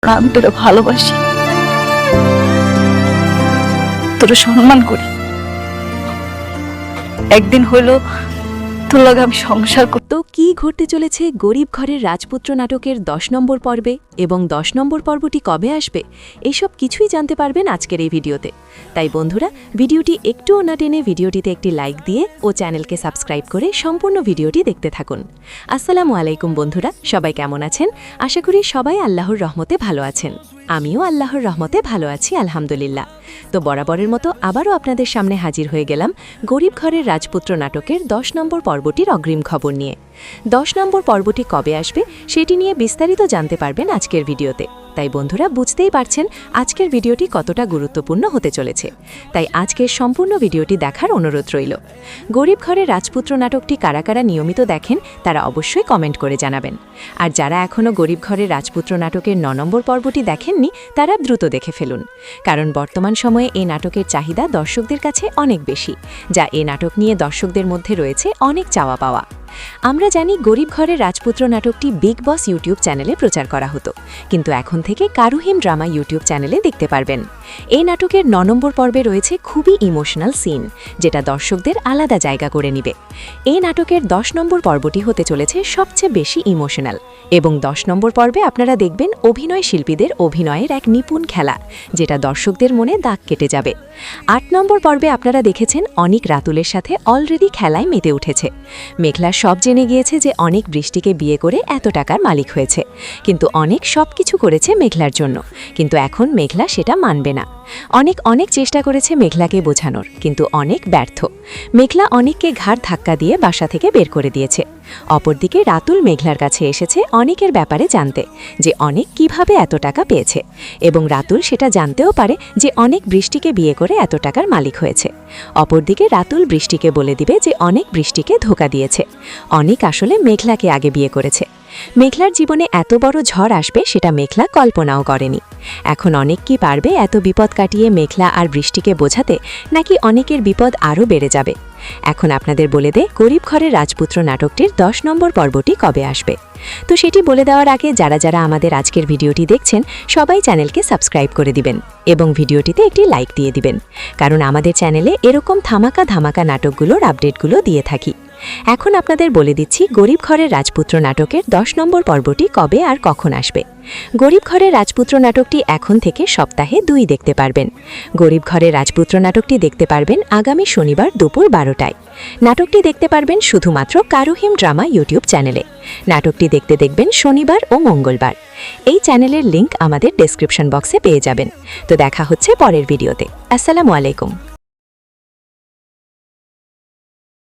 আমি তোরা ভালোবাসি, তোরা সম্মান করি। একদিন হইলো তোর লগে আমি সংসার করতে। তো কি ঘটতে চলেছে গরিব ঘরের রাজপুত্র নাটকের 10 নম্বর পর্বে এবং 10 নম্বর পর্বটি কবে আসবে এইসব কিছুই জানতে পারবেন আজকের এই ভিডিওতে। তাই বন্ধুরা, ভিডিওটি একটুও না টেনে ভিডিওটিতে একটি লাইক দিয়ে ও চ্যানেলকে সাবস্ক্রাইব করে সম্পূর্ণ ভিডিওটি দেখতে থাকুন। আসসালামু আলাইকুম বন্ধুরা, সবাই কেমন আছেন? আশা করি সবাই আল্লাহর রহমতে ভালো আছেন। আমিও আল্লাহর রহমতে ভালো আছি আলহামদুলিল্লাহ। তো বরাবরের মতো আবারও আপনাদের সামনে হাজির হয়ে গেলাম গরিব ঘরের রাজপুত্র নাটকের 10 নম্বর পর্বটির অগ্রিম খবর নিয়ে। 10 নম্বর পর্বটি কবে আসবে সেটি নিয়ে বিস্তারিত জানতে পারবেন আজকের ভিডিওতে। তাই বন্ধুরা, বুঝতেই পারছেন আজকের ভিডিওটি কতটা গুরুত্বপূর্ণ হতে চলেছে। তাই আজকের সম্পূর্ণ ভিডিওটি দেখার অনুরোধ রইল। গরিব ঘরের রাজপুত্র নাটকটি কারা কারা নিয়মিত দেখেন তারা অবশ্যই কমেন্ট করে জানাবেন। আর যারা এখনও গরিব ঘরের রাজপুত্র নাটকের 9 নম্বর পর্বটি দেখেননি তারা দ্রুত দেখে ফেলুন, কারণ বর্তমান সময়ে এই নাটকের চাহিদা দর্শকদের কাছে অনেক বেশি, যা এই নাটক নিয়ে দর্শকদের মধ্যে রয়েছে অনেক চাওয়া পাওয়া। আমরা জানি গরিব ঘরের রাজপুত্র নাটকটি বিগ বস ইউটিউব চ্যানেলে প্রচার করা হতো, কিন্তু এখন থেকে কারুহিম ড্রামা ইউটিউব চ্যানেলে দেখতে পারবেন। এই নাটকের 9 নম্বর পর্বে রয়েছে খুবই ইমোশনাল সিন, যেটা দর্শকদের আলাদা জায়গা করে নিবে। এই নাটকের 10 নম্বর পর্বটি হতে চলেছে সবচেয়ে বেশি ইমোশনাল, এবং 10 নম্বর পর্বে আপনারা দেখবেন অভিনয় শিল্পীদের অভিনয়ের এক নিপুণ খেলা, যেটা দর্শকদের মনে দাগ কেটে যাবে। 8 নম্বর পর্বে আপনারা দেখেছেন অনিক রাতুলের সাথে অলরেডি খেলায় মেতে উঠেছে। মেঘলা সব জেনে গিয়েছে যে অনেক বৃষ্টিকে বিয়ে করে এত টাকার মালিক হয়েছে, কিন্তু অনেক সব কিছু করেছে মেঘলার জন্য, কিন্তু এখন মেঘলা সেটা মানবে না। অনেক চেষ্টা করেছে মেঘলাকে বোঝানোর, কিন্তু অনেক ব্যর্থ। মেঘলা অনেককে ঘাড় ধাক্কা দিয়ে বাসা থেকে বের করে দিয়েছে। অপরদিকে রাতুল মেঘলার কাছে এসেছে অনেকের ব্যাপারে জানতে, যে অনেক কিভাবে এত টাকা পেয়েছে, এবং রাতুল সেটা জানতেও পারে যে অনেক বৃষ্টিকে বিয়ে করে এত টাকার মালিক হয়েছে। অপরদিকে রাতুল বৃষ্টিকে বলে দিবে যে অনেক বৃষ্টিকে ধোঁকা দিয়েছে। অনেক আসলে মেঘলাকে আগে বিয়ে করেছে। মেঘলার জীবনে এত বড় ঝড় আসবে সেটা মেঘলা কল্পনাও করেনি। এখন অনেক কি পারবে এত বিপদ কাটিয়ে মেঘলা আর বৃষ্টিকে বোঝাতে, নাকি অনেকের বিপদ আরও বেড়ে যাবে? এখন আপনাদের বলে দে গরিব ঘরের রাজপুত্র নাটকটির 10 নম্বর পর্বটি কবে আসবে। তো সেটি বলে দেওয়ার আগে যারা যারা আমাদের আজকের ভিডিওটি দেখছেন সবাই চ্যানেলকে সাবস্ক্রাইব করে দিবেন এবং ভিডিওটিতে একটি লাইক দিয়ে দিবেন, কারণ আমাদের চ্যানেলে এরকম ধামাকা ধামাকা নাটকগুলোর আপডেটগুলো দিয়ে থাকি। এখন আপনাদের বলে দিচ্ছি গরিব ঘরের রাজপুত্র নাটকের 10 নম্বর পর্বটি কবে আর কখন আসবে। গরিব ঘরের রাজপুত্র নাটকটি এখন থেকে সপ্তাহে 2 দেখতে পারবেন। গরিব ঘরের রাজপুত্র নাটকটি দেখতে পারবেন আগামী শনিবার দুপুর 12টায়। নাটকটি দেখতে পারবেন শুধুমাত্র কারুহিম ড্রামা ইউটিউব চ্যানেলে। নাটকটি দেখতে দেখবেন শনিবার ও মঙ্গলবার। এই চ্যানেলের লিংক আমাদের ডেসক্রিপশন বক্সে পেয়ে যাবেন। তো দেখা হচ্ছে পরের ভিডিওতে। আসসালামু আলাইকুম।